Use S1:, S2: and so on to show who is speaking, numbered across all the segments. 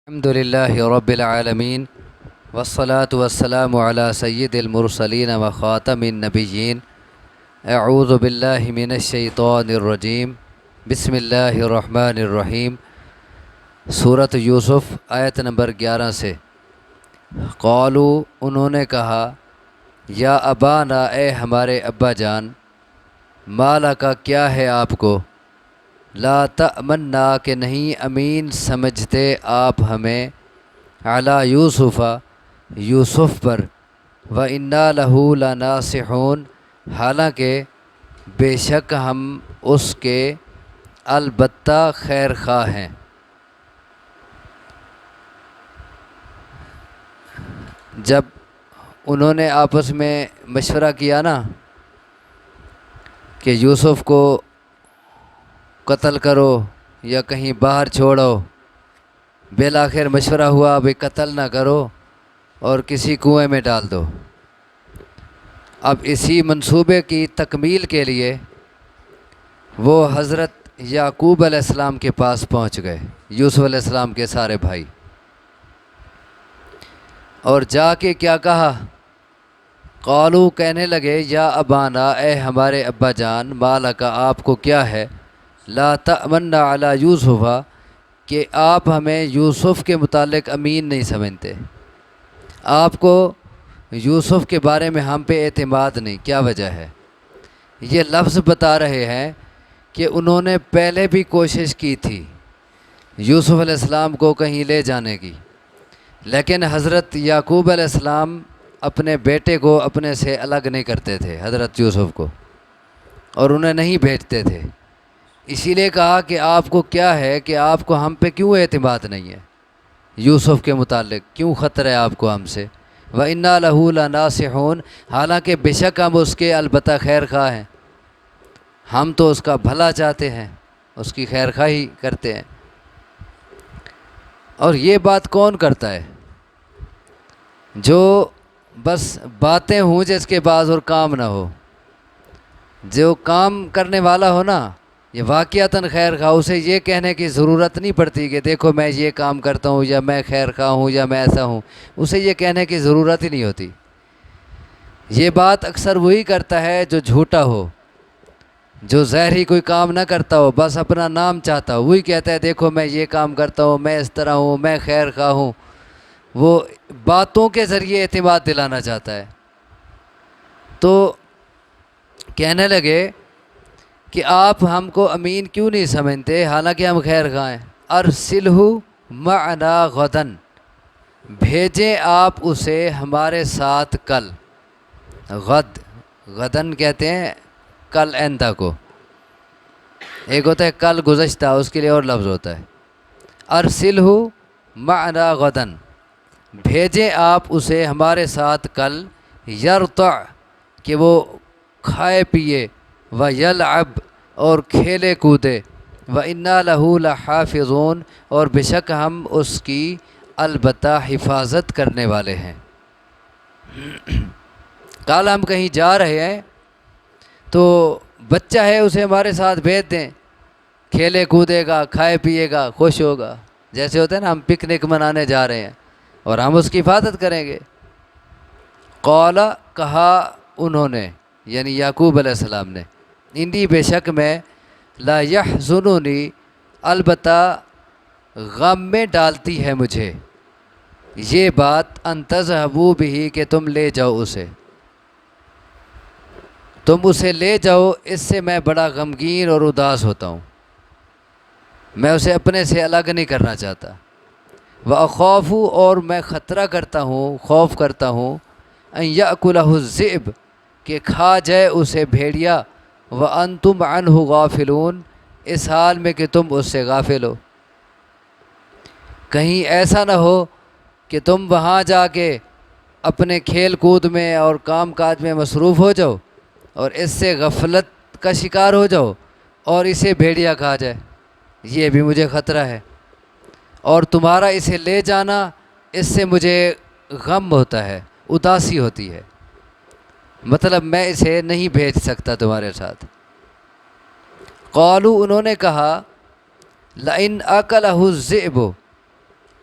S1: الحمد لله رب العالمين والصلاة والسلام على سيد المرسلين وخاتم النبيين اعوذ باللہ من الشیطان الرجیم بسم اللہ الرحمن الرحیم۔ سورۃ یوسف آیت نمبر 11 سے۔ قالو انہوں نے کہا، یا ابانا اے ہمارے ابا جان، مالا کا کیا ہے آپ کو، لا تأمنا کہ نہیں امین سمجھتے آپ ہمیں، علی یوسف یوسف پر، وَإِنَّا لَهُ لَنَاصِحُونَ حالانکہ بے شک ہم اس کے البتہ خیر خواہ ہیں۔ جب انہوں نے آپس میں مشورہ کیا نا کہ یوسف کو قتل کرو یا کہیں باہر چھوڑو، بالآخر مشورہ ہوا بھئی قتل نہ کرو اور کسی کنویں میں ڈال دو۔ اب اسی منصوبے کی تکمیل کے لیے وہ حضرت یعقوب علیہ السلام کے پاس پہنچ گئے، یوسف علیہ السلام کے سارے بھائی، اور جا کے کیا کہا، قالو کہنے لگے، یا ابانا اے ہمارے ابا جان، مالا کا آپ کو کیا ہے، لا تأمنا علی یوسف کہ آپ ہمیں یوسف کے متعلق امین نہیں سمجھتے، آپ کو یوسف کے بارے میں ہم پہ اعتماد نہیں، کیا وجہ ہے؟ یہ لفظ بتا رہے ہیں کہ انہوں نے پہلے بھی کوشش کی تھی یوسف علیہ السلام کو کہیں لے جانے کی، لیکن حضرت یعقوب علیہ السلام اپنے بیٹے کو اپنے سے الگ نہیں کرتے تھے، حضرت یوسف کو، اور انہیں نہیں بھیجتے تھے۔ اسی لیے کہا کہ آپ کو کیا ہے کہ آپ کو ہم پہ کیوں اعتماد نہیں ہے، یوسف کے متعلق کیوں خطرہ ہے آپ کو ہم سے، وَإِنَّا لَهُ لَنَاصِحُونَ حالانکہ بے شک ہم اس کے البتہ خیر خواہ ہیں، ہم تو اس کا بھلا چاہتے ہیں، اس کی خیر خواہی کرتے ہیں۔ اور یہ بات کون کرتا ہے؟ جو بس باتیں ہوں جس کے بعض اور کام نہ ہو، جو کام کرنے والا ہو نا، یہ واقعتاً خیر خواہ، اسے یہ کہنے کی ضرورت نہیں پڑتی کہ دیکھو میں یہ کام کرتا ہوں یا میں خیر خواہ ہوں یا میں ایسا ہوں، اسے یہ کہنے کی ضرورت ہی نہیں ہوتی۔ یہ بات اکثر وہی کرتا ہے جو جھوٹا ہو، جو ظاہری کوئی کام نہ کرتا ہو، بس اپنا نام چاہتا ہو، وہی کہتا ہے دیکھو میں یہ کام کرتا ہوں، میں اس طرح ہوں، میں خیر خواہ ہوں، وہ باتوں کے ذریعے اعتماد دلانا چاہتا ہے۔ تو کہنے لگے کہ آپ ہم کو امین کیوں نہیں سمجھتے حالانکہ ہم خیر خواہ ہیں، ارسلہ معنا غدن بھیجیں آپ اسے ہمارے ساتھ کل، غدن کہتے ہیں کل آئندہ کو، ایک ہوتا ہے کل گزشتہ، اس کے لیے اور لفظ ہوتا ہے، ارسلہ معنا غدن بھیجیں آپ اسے ہمارے ساتھ کل، یرتع کہ وہ کھائے پیے، ویلعب اور کھیلے کودے، وَإِنَّا لَهُ لَحَافِظُونَ اور بے شک ہم اس کی البتہ حفاظت کرنے والے ہیں۔ کل ہم کہیں جا رہے ہیں تو بچہ ہے اسے ہمارے ساتھ بھیج دیں، کھیلے کودے گا، کھائے پیے گا، خوش ہوگا، جیسے ہوتا ہے نا ہم پکنک منانے جا رہے ہیں اور ہم اس کی حفاظت کریں گے۔ قال کہا انہوں نے، یعنی یعقوب علیہ السلام نے، انی بے شک میں، لا یحزننی البتہ غم میں ڈالتی ہے مجھے، یہ بات ان تذہبوا بہ کہ تم لے جاؤ اسے، تم اسے لے جاؤ، اس سے میں بڑا غمگین اور اداس ہوتا ہوں، میں اسے اپنے سے الگ نہیں کرنا چاہتا، وَأَخَافُ اور میں خطرہ کرتا ہوں، خوف کرتا ہوں، ان یأکلہ الذئب کہ کھا جائے اسے بھیڑیا، وَأَنْتُمْ عَنْهُ غافلون اس حال میں کہ تم اس سے غافل ہو، کہیں ایسا نہ ہو کہ تم وہاں جا کے اپنے کھیل کود میں اور کام کاج میں مصروف ہو جاؤ اور اس سے غفلت کا شکار ہو جاؤ اور اسے بھیڑیا کھا جائے، یہ بھی مجھے خطرہ ہے، اور تمہارا اسے لے جانا اس سے مجھے غم ہوتا ہے، اداسی ہوتی ہے، مطلب میں اسے نہیں بھیج سکتا تمہارے ساتھ۔ قالو انہوں نے کہا، لئن اکلہ الذئب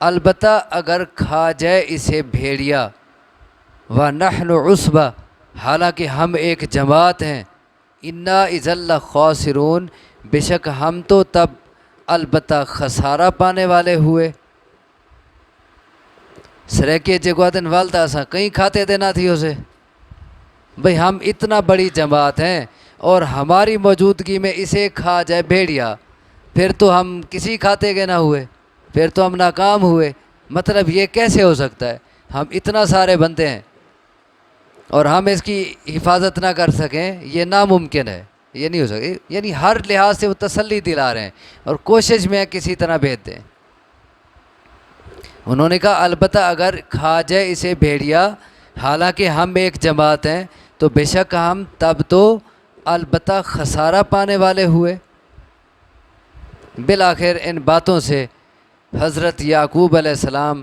S1: البتہ اگر کھا جائے اسے بھیڑیا، وَنَحْنُ عُصْبَةٌ، حالانکہ ہم ایک جماعت ہیں، اِنَّا اِذًا لَخَاسِرُونَ، بے شک ہم تو تب البتہ خسارہ پانے والے ہوئے۔ سریکے جگوادن والتا سا کہیں کھاتے دینا تھی اسے، بھئی ہم اتنا بڑی جماعت ہیں اور ہماری موجودگی میں اسے کھا جائے بھیڑیا، پھر تو ہم کسی کھاتے کے نہ ہوئے، پھر تو ہم ناکام ہوئے۔ مطلب یہ کیسے ہو سکتا ہے؟ ہم اتنا سارے بندے ہیں اور ہم اس کی حفاظت نہ کر سکیں، یہ ناممکن ہے، یہ نہیں ہو سکے۔ یعنی ہر لحاظ سے وہ تسلی دلا رہے ہیں اور کوشش میں کسی طرح بھیج دیں۔ انہوں نے کہا البتہ اگر کھا جائے اسے بھیڑیا، حالانکہ ہم ایک جماعت ہیں، تو بے شک ہم تب تو البتہ خسارہ پانے والے ہوئے۔ بالآخر ان باتوں سے حضرت یعقوب علیہ السلام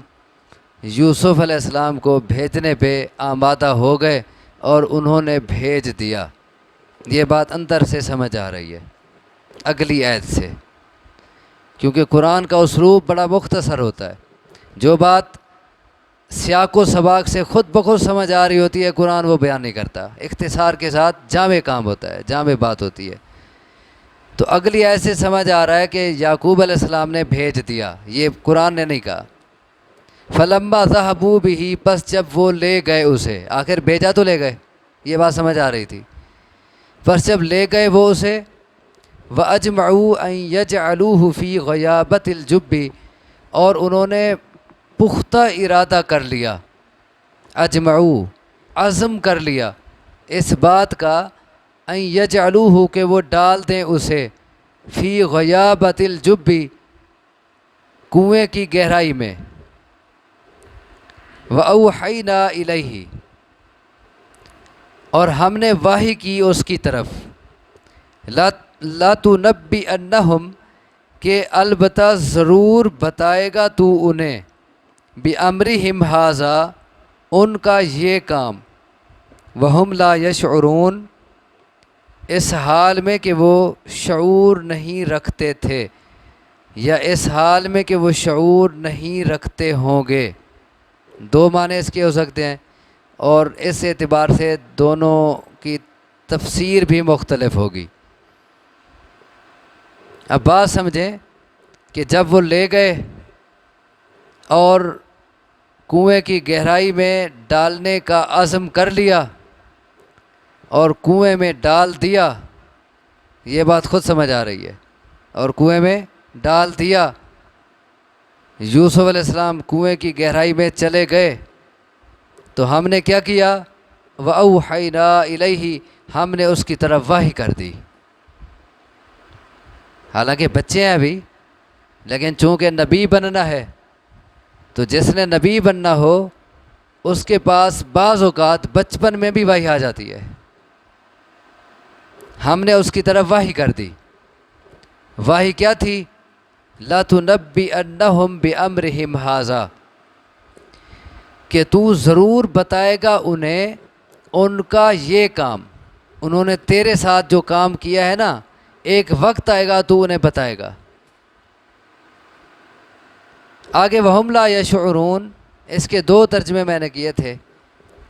S1: یوسف علیہ السلام کو بھیجنے پہ آمادہ ہو گئے اور انہوں نے بھیج دیا۔ یہ بات اندر سے سمجھ آ رہی ہے اگلی آیت سے، کیونکہ قرآن کا اسلوب بڑا مختصر ہوتا ہے۔ جو بات سیاق و سباق سے خود بخود سمجھ آ رہی ہوتی ہے قرآن وہ بیان نہیں کرتا، اختصار کے ساتھ جامع کام ہوتا ہے، جامع بات ہوتی ہے۔ تو اگلی آیت سے سمجھ آ رہا ہے کہ یعقوب علیہ السلام نے بھیج دیا، یہ قرآن نے نہیں کہا۔ فلما ذهبوا به، پس جب وہ لے گئے اسے، آخر بھیجا تو لے گئے، یہ بات سمجھ آ رہی تھی۔ پس جب لے گئے وہ اسے، وَأَجْمَعُوا أَن يَجْعَلُوهُ فِي غَيَابَةِ الْجُبِّ، اور انہوں نے پختہ ارادہ کر لیا، اجمعو عزم کر لیا اس بات کا، ان یجعلوہ کہ وہ ڈال دیں اسے، فی غیابۃ الجب کنویں کی گہرائی میں، وأوحینا الیہ اور ہم نے وحی کی اس کی طرف، لَتُنَبِّئَنَّهُمْ کہ البتہ ضرور بتائے گا تو انہیں، بِأَمْرِهِمْ هَذَا ان کا یہ کام، وَهُمْ لَا يَشْعُرُونَ اس حال میں کہ وہ شعور نہیں رکھتے تھے، یا اس حال میں کہ وہ شعور نہیں رکھتے ہوں گے۔ دو معنی اس کے ہو سکتے ہیں اور اس اعتبار سے دونوں کی تفسیر بھی مختلف ہوگی۔ اب بات سمجھیں کہ جب وہ لے گئے اور کنویں کی گہرائی میں ڈالنے کا عزم کر لیا اور کنویں میں ڈال دیا، یہ بات خود سمجھ آ رہی ہے، اور کنویں میں ڈال دیا، یوسف علیہ السلام کنویں کی گہرائی میں چلے گئے، تو ہم نے کیا کیا، وَأَوْحَيْنَا إِلَيْهِ ہم نے اس کی طرف وحی کر دی۔ حالانکہ بچے ہیں ابھی، لیکن چونکہ نبی بننا ہے تو جس نے نبی بننا ہو اس کے پاس بعض اوقات بچپن میں بھی وحی آ جاتی ہے۔ ہم نے اس کی طرف وحی کر دی۔ وحی کیا تھی؟ لَتُنَبِّئَنَّهُمْ بِأَمْرِهِمْ هَذَا کہ تو ضرور بتائے گا انہیں ان کا یہ کام، انہوں نے تیرے ساتھ جو کام کیا ہے نا، ایک وقت آئے گا تو انہیں بتائے گا۔ آگے وَهُمْ لَا يَشْعُرُونَ اس کے دو ترجمے میں نے کیے تھے،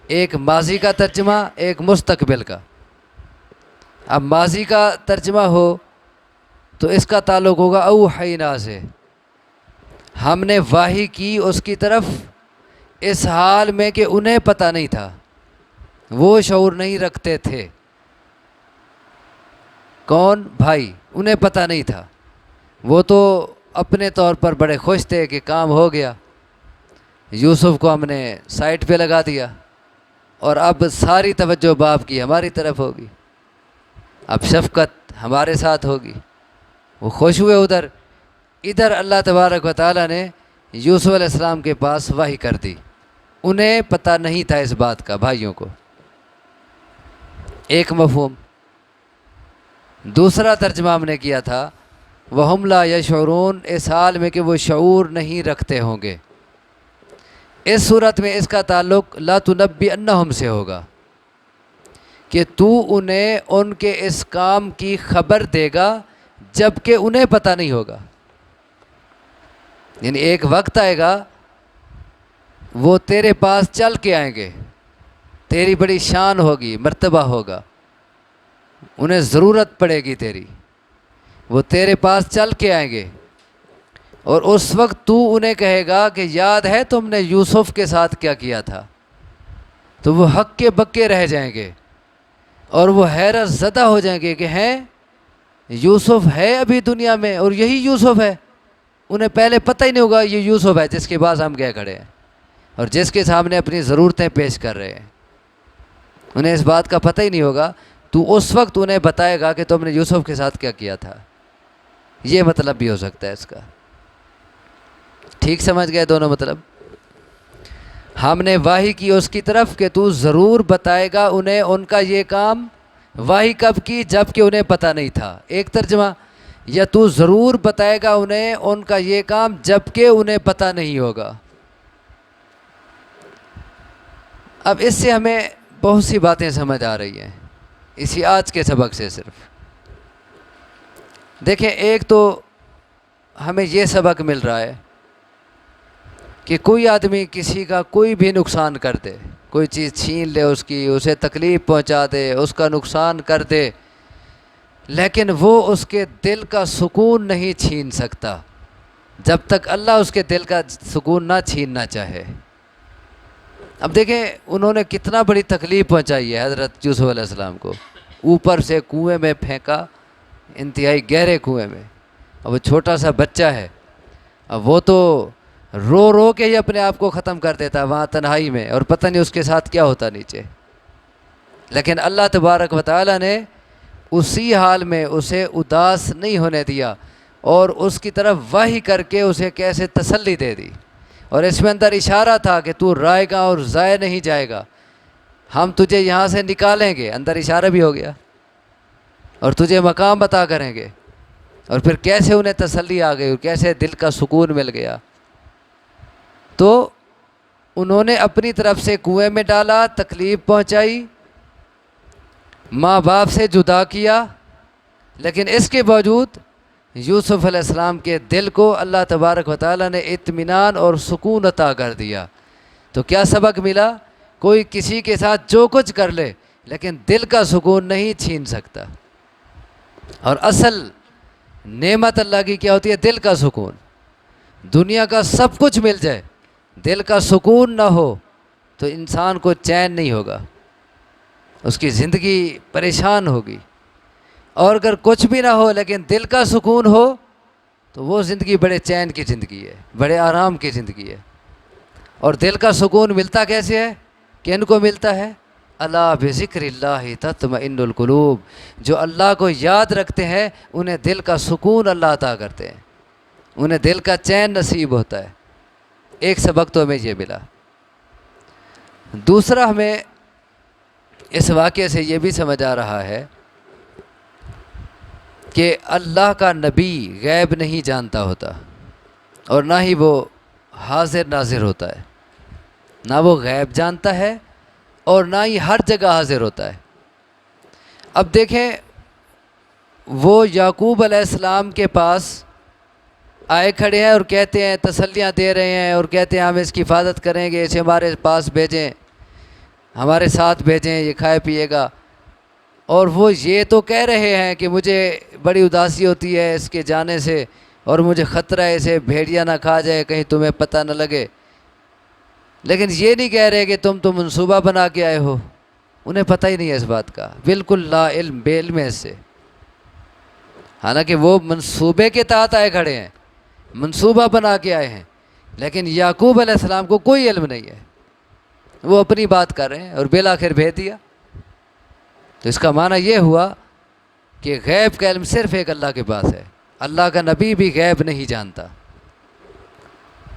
S1: ایک ماضی کا ترجمہ، ایک مستقبل کا۔ اب ماضی کا ترجمہ ہو تو اس کا تعلق ہوگا اوحینا سے، ہم نے وحی کی اس کی طرف اس حال میں کہ انہیں پتہ نہیں تھا، وہ شعور نہیں رکھتے تھے۔ کون؟ بھائی، انہیں پتہ نہیں تھا، وہ تو اپنے طور پر بڑے خوش تھے کہ کام ہو گیا، یوسف کو ہم نے سائٹ پہ لگا دیا اور اب ساری توجہ باپ کی ہماری طرف ہوگی، اب شفقت ہمارے ساتھ ہوگی۔ وہ خوش ہوئے ادھر اللہ تبارک و تعالیٰ نے یوسف علیہ السلام کے پاس وحی کر دی، انہیں پتہ نہیں تھا اس بات کا، بھائیوں کو۔ ایک مفہوم۔ دوسرا ترجمہ ہم نے کیا تھا وَهُمْ لَا يَشْعُرُونَ اس حال میں کہ وہ شعور نہیں رکھتے ہوں گے۔ اس صورت میں اس کا تعلق لَتُنَبِّئَنَّهُمْ سے ہوگا کہ تو انہیں ان کے اس کام کی خبر دے گا جب کہ انہیں پتہ نہیں ہوگا۔ یعنی ایک وقت آئے گا وہ تیرے پاس چل کے آئیں گے، تیری بڑی شان ہوگی، مرتبہ ہوگا، انہیں ضرورت پڑے گی تیری، وہ تیرے پاس چل کے آئیں گے، اور اس وقت تو انہیں کہے گا کہ یاد ہے تم نے یوسف کے ساتھ کیا کیا تھا، تو وہ حق کے بکے رہ جائیں گے اور وہ حیرت زدہ ہو جائیں گے کہ ہیں یوسف ہے ابھی دنیا میں، اور یہی یوسف ہے۔ انہیں پہلے پتہ ہی نہیں ہوگا یہ یوسف ہے جس کے پاس ہم گئے کھڑے ہیں اور جس کے سامنے اپنی ضرورتیں پیش کر رہے ہیں، انہیں اس بات کا پتہ ہی نہیں ہوگا۔ تو اس وقت انہیں بتائے گا کہ تم نے یوسف کے ساتھ کیا کیا تھا۔ یہ مطلب بھی ہو سکتا ہے اس کا۔ ٹھیک سمجھ گئے دونوں مطلب؟ ہم نے وحی کی اس کی طرف کہ تو ضرور بتائے گا انہیں ان کا یہ کام۔ وحی کب کی؟ جب کہ انہیں پتہ نہیں تھا، ایک ترجمہ، یا تو ضرور بتائے گا انہیں ان کا یہ کام جب کہ انہیں پتہ نہیں ہوگا۔ اب اس سے ہمیں بہت سی باتیں سمجھ آ رہی ہیں اسی آج کے سبق سے۔ صرف دیکھیں، ایک تو ہمیں یہ سبق مل رہا ہے کہ کوئی آدمی کسی کا کوئی بھی نقصان کر دے، کوئی چیز چھین لے اس کی، اسے تکلیف پہنچا دے، اس کا نقصان کر دے، لیکن وہ اس کے دل کا سکون نہیں چھین سکتا جب تک اللہ اس کے دل کا سکون نہ چھیننا چاہے۔ اب دیکھیں انہوں نے کتنا بڑی تکلیف پہنچائی ہے حضرت یوسف علیہ السلام کو، اوپر سے کنویں میں پھینکا، انتہائی گہرے کنویں میں، اب وہ چھوٹا سا بچہ ہے، اب وہ تو رو رو کے ہی اپنے آپ کو ختم کر دیتا وہاں تنہائی میں، اور پتہ نہیں اس کے ساتھ کیا ہوتا نیچے، لیکن اللہ تبارک و تعالیٰ نے اسی حال میں اسے اداس نہیں ہونے دیا اور اس کی طرف وحی کر کے اسے کیسے تسلی دے دی، اور اس میں اندر اشارہ تھا کہ تو رائے گا اور ضائع نہیں جائے گا، ہم تجھے یہاں سے نکالیں گے، اندر اشارہ بھی ہو گیا، اور تجھے مقام عطا کریں گے۔ اور پھر کیسے انہیں تسلی آ گئی اور کیسے دل کا سکون مل گیا۔ تو انہوں نے اپنی طرف سے کنویں میں ڈالا، تکلیف پہنچائی، ماں باپ سے جدا کیا، لیکن اس کے باوجود یوسف علیہ السلام کے دل کو اللہ تبارک و تعالیٰ نے اطمینان اور سکون عطا کر دیا۔ تو کیا سبق ملا؟ کوئی کسی کے ساتھ جو کچھ کر لے لیکن دل کا سکون نہیں چھین سکتا، اور اصل نعمت اللہ کی کیا ہوتی ہے؟ دل کا سکون۔ دنیا کا سب کچھ مل جائے، دل کا سکون نہ ہو تو انسان کو چین نہیں ہوگا، اس کی زندگی پریشان ہوگی، اور اگر کچھ بھی نہ ہو لیکن دل کا سکون ہو تو وہ زندگی بڑے چین کی زندگی ہے، بڑے آرام کی زندگی ہے۔ اور دل کا سکون ملتا کیسے ہے؟ کن کو ملتا ہے؟ الا بذکر اللہ تطمئن القلوب، جو اللہ کو یاد رکھتے ہیں انہیں دل کا سکون اللہ عطا کرتے ہیں، انہیں دل کا چین نصیب ہوتا ہے۔ ایک سبق تو ہمیں یہ ملا۔ دوسرا ہمیں اس واقعے سے یہ بھی سمجھ آ رہا ہے کہ اللہ کا نبی غیب نہیں جانتا ہوتا، اور نہ ہی وہ حاضر ناظر ہوتا ہے، نہ وہ غیب جانتا ہے اور نہ ہی ہر جگہ حاضر ہوتا ہے۔ اب دیکھیں، وہ یعقوب علیہ السلام کے پاس آئے کھڑے ہیں اور کہتے ہیں، تسلیاں دے رہے ہیں اور کہتے ہیں ہم اس کی حفاظت کریں گے، اسے ہمارے پاس بھیجیں، ہمارے ساتھ بھیجیں، یہ کھائے پیے گا، اور وہ یہ تو کہہ رہے ہیں کہ مجھے بڑی اداسی ہوتی ہے اس کے جانے سے، اور مجھے خطرہ ہے اسے بھیڑیا نہ کھا جائے، کہیں تمہیں پتہ نہ لگے، لیکن یہ نہیں کہہ رہے کہ تم تو منصوبہ بنا کے آئے ہو، انہیں پتہ ہی نہیں ہے اس بات کا، بالکل لا علم، بے علم ہے اس سے، حالانکہ وہ منصوبے کے تحت آئے کھڑے ہیں، منصوبہ بنا کے آئے ہیں، لیکن یعقوب علیہ السلام کو کوئی علم نہیں ہے، وہ اپنی بات کر رہے ہیں اور بالآخر بھیج دیا۔ تو اس کا معنی یہ ہوا کہ غیب کا علم صرف ایک اللہ کے پاس ہے، اللہ کا نبی بھی غیب نہیں جانتا،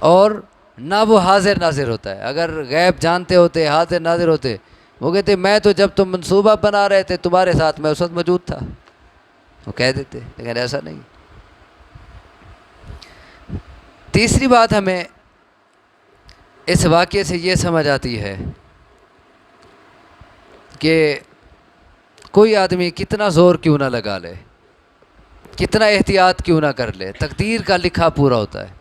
S1: اور نہ وہ حاضر ناظر ہوتا ہے۔ اگر غیب جانتے ہوتے، حاضر ناظر ہوتے، وہ کہتے میں تو جب تم منصوبہ بنا رہے تھے تمہارے ساتھ میں اس وقت موجود تھا، وہ کہہ دیتے، لیکن ایسا نہیں۔ تیسری بات ہمیں اس واقعے سے یہ سمجھ آتی ہے کہ کوئی آدمی کتنا زور کیوں نہ لگا لے، کتنا احتیاط کیوں نہ کر لے، تقدیر کا لکھا پورا ہوتا ہے۔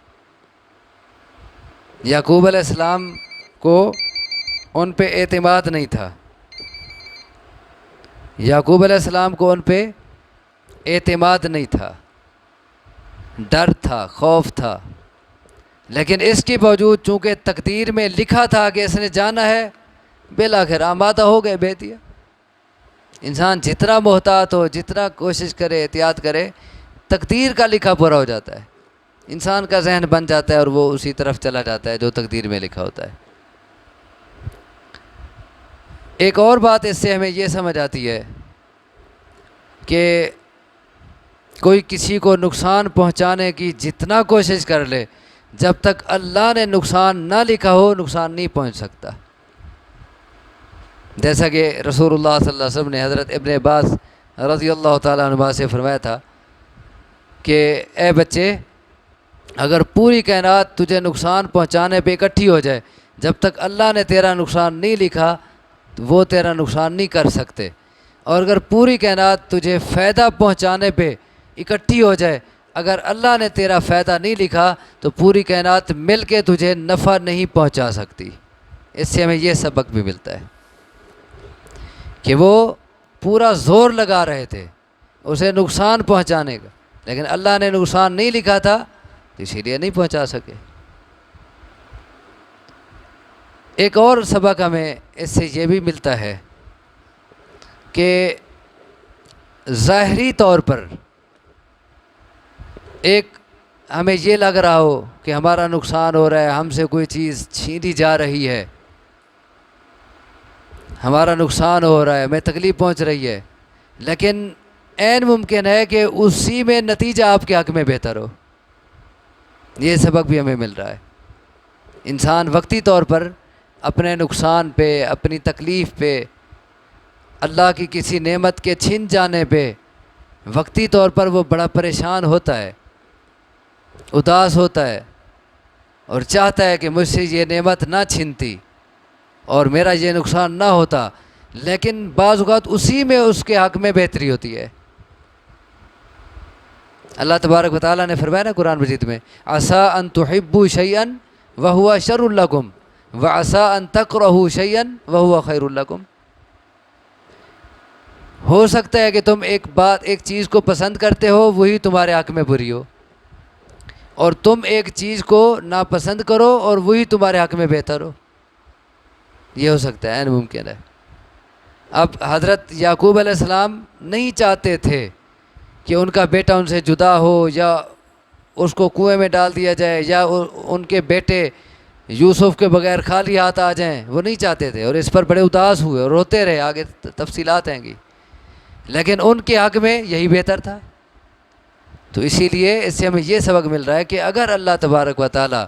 S1: یعقوب علیہ السلام کو ان پہ اعتماد نہیں تھا، یعقوب علیہ السلام کو ان پہ اعتماد نہیں تھا، ڈر تھا، خوف تھا، لیکن اس کے باوجود چونکہ تقدیر میں لکھا تھا کہ اس نے جانا ہے، بالآخر آمادہ ہو گئے، بھیج دیا۔ انسان جتنا محتاط ہو، جتنا کوشش کرے، احتیاط کرے، تقدیر کا لکھا پورا ہو جاتا ہے، انسان کا ذہن بن جاتا ہے اور وہ اسی طرف چلا جاتا ہے جو تقدیر میں لکھا ہوتا ہے۔ ایک اور بات اس سے ہمیں یہ سمجھ آتی ہے کہ کوئی کسی کو نقصان پہنچانے کی جتنا کوشش کر لے، جب تک اللہ نے نقصان نہ لکھا ہو، نقصان نہیں پہنچ سکتا۔ جیسا کہ رسول اللہ صلی اللہ علیہ وسلم نے حضرت ابن عباس رضی اللہ تعالیٰ عنہ سے فرمایا تھا کہ اے بچے، اگر پوری کائنات تجھے نقصان پہنچانے پہ اکٹھی ہو جائے، جب تک اللہ نے تیرا نقصان نہیں لکھا تو وہ تیرا نقصان نہیں کر سکتے، اور اگر پوری کائنات تجھے فائدہ پہنچانے پہ اکٹھی ہو جائے، اگر اللہ نے تیرا فائدہ نہیں لکھا تو پوری کائنات مل کے تجھے نفع نہیں پہنچا سکتی۔ اس سے ہمیں یہ سبق بھی ملتا ہے کہ وہ پورا زور لگا رہے تھے اسے نقصان پہنچانے کا، لیکن اللہ نے نقصان نہیں لکھا تھا تو اسی لیے نہیں پہنچا سکے۔ ایک اور سبق ہمیں اس سے یہ بھی ملتا ہے کہ ظاہری طور پر ایک ہمیں یہ لگ رہا ہو کہ ہمارا نقصان ہو رہا ہے، ہم سے کوئی چیز چھینی جا رہی ہے، ہمارا نقصان ہو رہا ہے، ہمیں تکلیف پہنچ رہی ہے، لیکن عین ممکن ہے کہ اسی میں نتیجہ آپ کے حق میں بہتر ہو۔ یہ سبق بھی ہمیں مل رہا ہے۔ انسان وقتی طور پر اپنے نقصان پہ، اپنی تکلیف پہ، اللہ کی کسی نعمت کے چھن جانے پہ وقتی طور پر وہ بڑا پریشان ہوتا ہے، اداس ہوتا ہے، اور چاہتا ہے کہ مجھ سے یہ نعمت نہ چھنتی اور میرا یہ نقصان نہ ہوتا، لیکن بعض اوقات اسی میں اس کے حق میں بہتری ہوتی ہے۔ اللہ تبارک و تعالیٰ نے فرمایا نا قرآن مجید میں، عسیٰ ان تحبوا شیئا وہو شر لکم وعسیٰ ان تکرہوا شیئا وہو خیر لکم۔ ہو سکتا ہے کہ تم ایک چیز کو پسند کرتے ہو، وہی تمہارے حق میں بری ہو، اور تم ایک چیز کو ناپسند کرو اور وہی تمہارے حق میں بہتر ہو۔ یہ ہو سکتا ہے، ممکن ہے۔ اب حضرت یعقوب علیہ السلام نہیں چاہتے تھے کہ ان کا بیٹا ان سے جدا ہو، یا اس کو کنویں میں ڈال دیا جائے، یا ان کے بیٹے یوسف کے بغیر خالی ہاتھ آ جائیں، وہ نہیں چاہتے تھے، اور اس پر بڑے اداس ہوئے اور روتے رہے، آگے تفصیلات ہیں گی، لیکن ان کے حق میں یہی بہتر تھا۔ تو اسی لیے اس سے ہمیں یہ سبق مل رہا ہے کہ اگر اللہ تبارک و تعالیٰ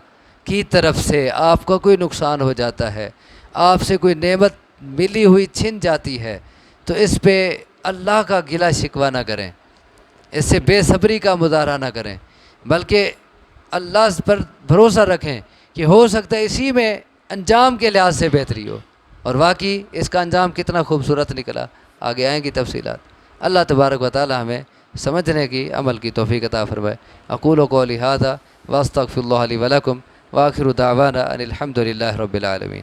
S1: کی طرف سے آپ کا کوئی نقصان ہو جاتا ہے، آپ سے کوئی نعمت ملی ہوئی چھن جاتی ہے، تو اس پہ اللہ کا گلہ شکوہ نہ کریں، اس سے بے صبری کا مظاہرہ نہ کریں، بلکہ اللہ پر بھروسہ رکھیں کہ ہو سکتا ہے اسی میں انجام کے لحاظ سے بہتری ہو، اور واقعی اس کا انجام کتنا خوبصورت نکلا، آگے آئیں گی تفصیلات۔ اللہ تبارک و تعالی ہمیں سمجھنے کی، عمل کی توفیق عطا فرمائے۔ اقول قولی ھذا واستغفر اللہ لی ولکم وآخر دعوانا ان الحمد للہ رب العالمین۔